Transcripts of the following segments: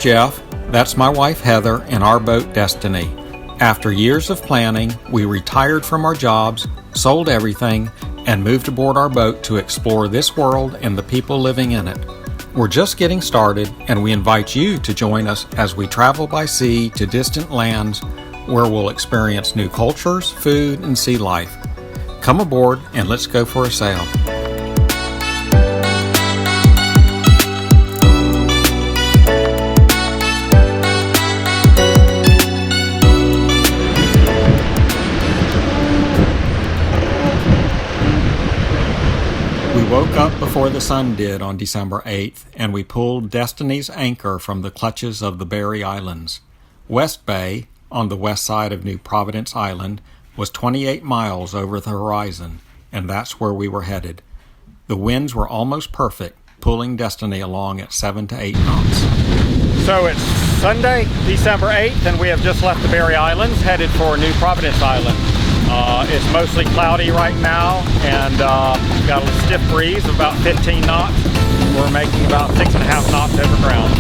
Jeff, that's my wife Heather, and our boat Destiny. After years of planning, we retired from our jobs, sold everything, and moved aboard our boat to explore this world and the people living in it. We're just getting started, and we invite you to join us as we travel by sea to distant lands where we'll experience new cultures, food, and sea life. Come aboard and let's go for a sail. We woke up before the sun did on December 8th, and we pulled Destiny's anchor from the clutches of the Berry Islands. West Bay, on the west side of New Providence Island, was 28 miles over the horizon, and that's where we were headed. The winds were almost perfect, pulling Destiny along at 7 to 8 knots. So it's Sunday, December 8th, and we have just left the Berry Islands, headed for New Providence Island. It's mostly cloudy right now, and got a stiff breeze of about 15 knots. We're making about 6.5 knots over ground.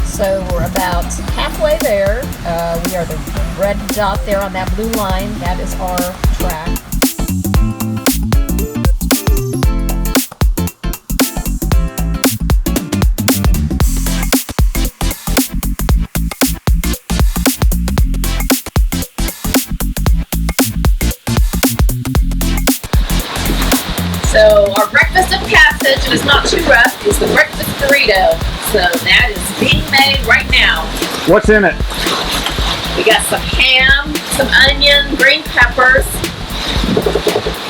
So we're about halfway there. We are the red dot there on that blue line. That is our track. So our breakfast of passage, and it's not too rough, is the breakfast burrito. So that is being made right now. What's in it? We got some ham, some onion, green peppers,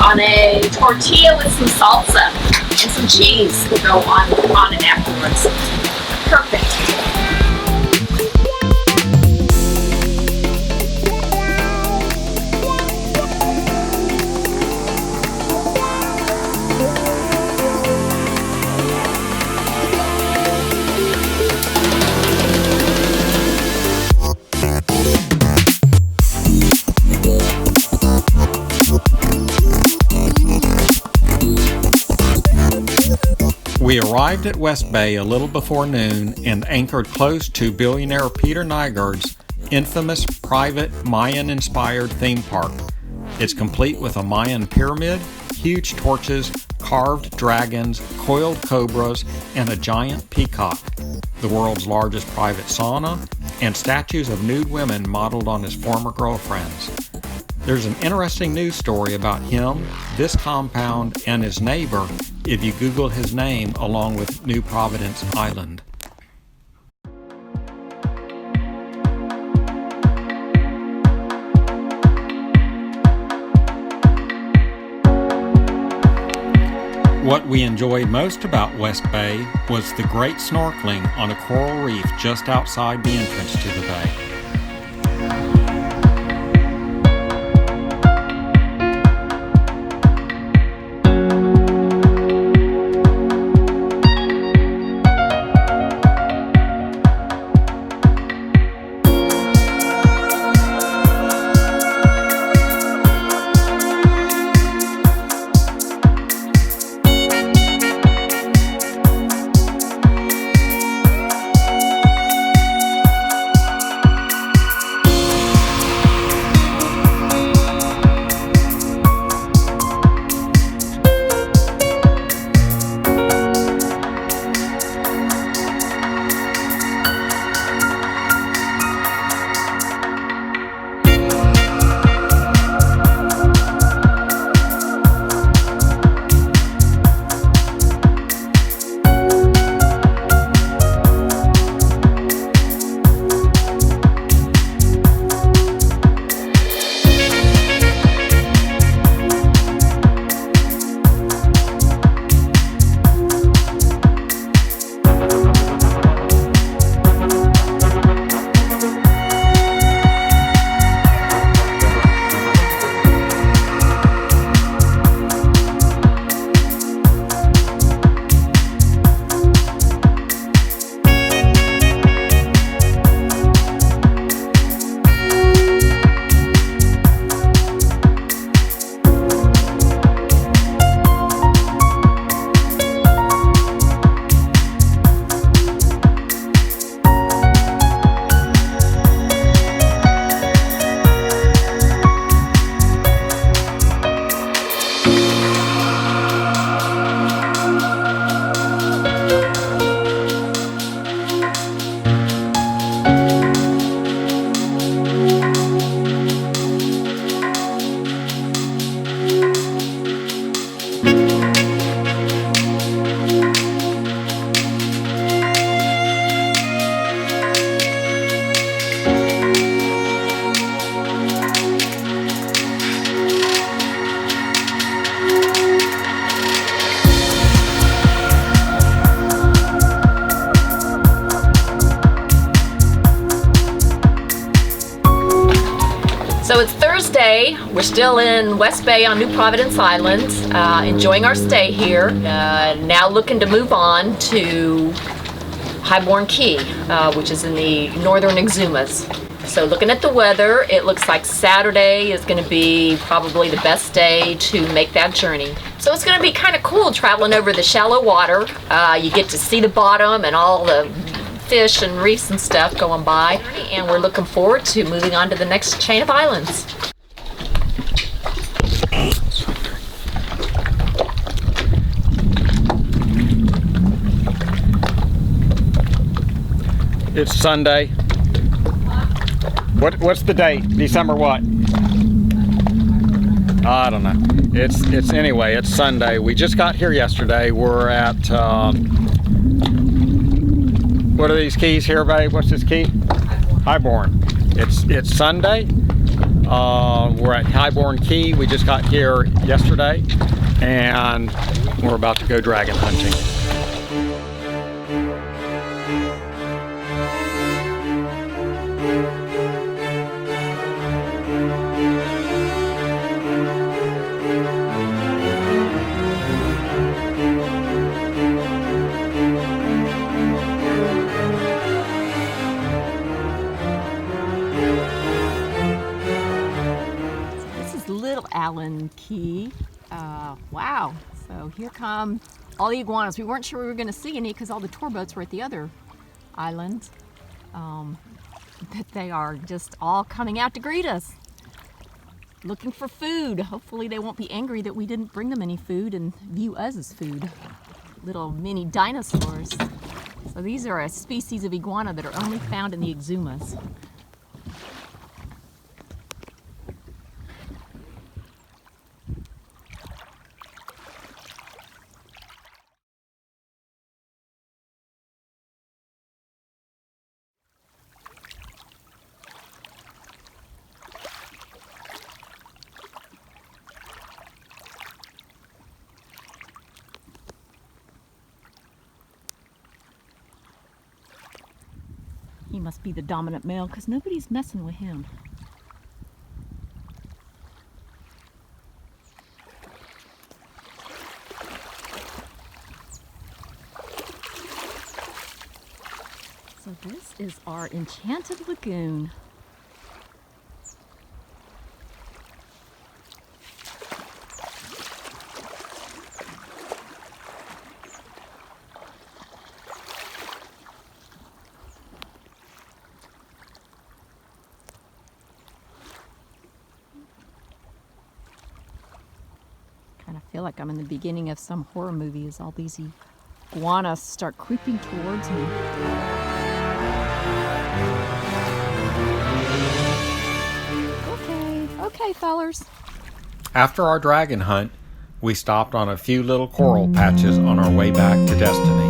on a tortilla with some salsa, and some cheese will go on it afterwards. Perfect. We arrived at West Bay a little before noon and anchored close to billionaire Peter Nygaard's infamous private Mayan-inspired theme park. It's complete with a Mayan pyramid, huge torches, carved dragons, coiled cobras, and a giant peacock, the world's largest private sauna, and statues of nude women modeled on his former girlfriends. There's an interesting news story about him, this compound, and his neighbor if you Google his name along with New Providence Island. What we enjoyed most about West Bay was the great snorkeling on a coral reef just outside the entrance to the bay. So it's Thursday. We're still in West Bay on New Providence Island, enjoying our stay here. Now looking to move on to Highborne Cay, which is in the northern Exumas. So looking at the weather, it looks like Saturday is going to be probably the best day to make that journey. So it's going to be kind of cool traveling over the shallow water. You get to see the bottom and all the fish and reefs and stuff going by. And we're looking forward to moving on to the next chain of islands. It's Sunday. What's the date? December what? I don't know. It's anyway, it's Sunday. We just got here yesterday. We're at what are these keys here, babe? What's this key? Highborne. It's Sunday. We're at Highborne Cay. We just got here yesterday, and we're about to go dragon hunting. Allen Cay. Wow. So here come all the iguanas. We weren't sure we were going to see any because all the tour boats were at the other island. But they are just all coming out to greet us, looking for food. Hopefully they won't be angry that we didn't bring them any food and view us as food. Little mini dinosaurs. So these are a species of iguana that are only found in the Exumas. He must be the dominant male because nobody's messing with him. So this is our enchanted lagoon. I feel like I'm in the beginning of some horror movie as all these iguanas start creeping towards me. Okay, fellers. After our dragon hunt, we stopped on a few little coral patches on our way back to Destiny.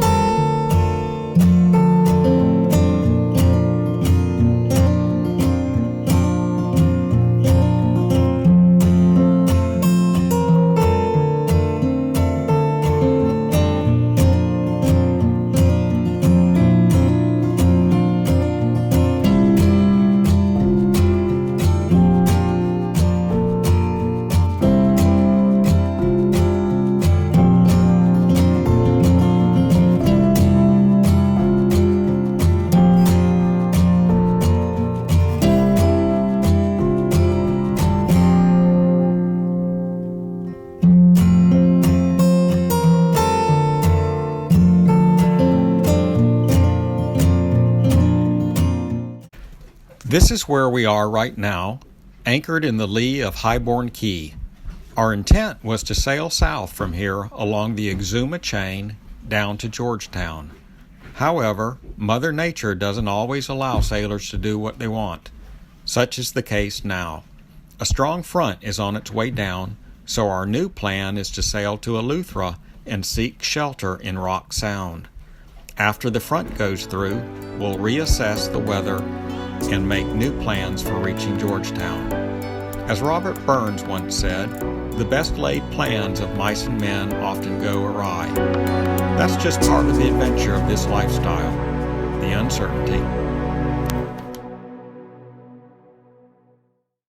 This is where we are right now, anchored in the lee of Highborne Cay. Our intent was to sail south from here along the Exuma chain down to Georgetown. However, Mother Nature doesn't always allow sailors to do what they want. Such is the case now. A strong front is on its way down, so our new plan is to sail to Eleuthera and seek shelter in Rock Sound. After the front goes through, we'll reassess the weather and make new plans for reaching Georgetown. As Robert Burns once said, the best laid plans of mice and men often go awry. That's just part of the adventure of this lifestyle, the uncertainty.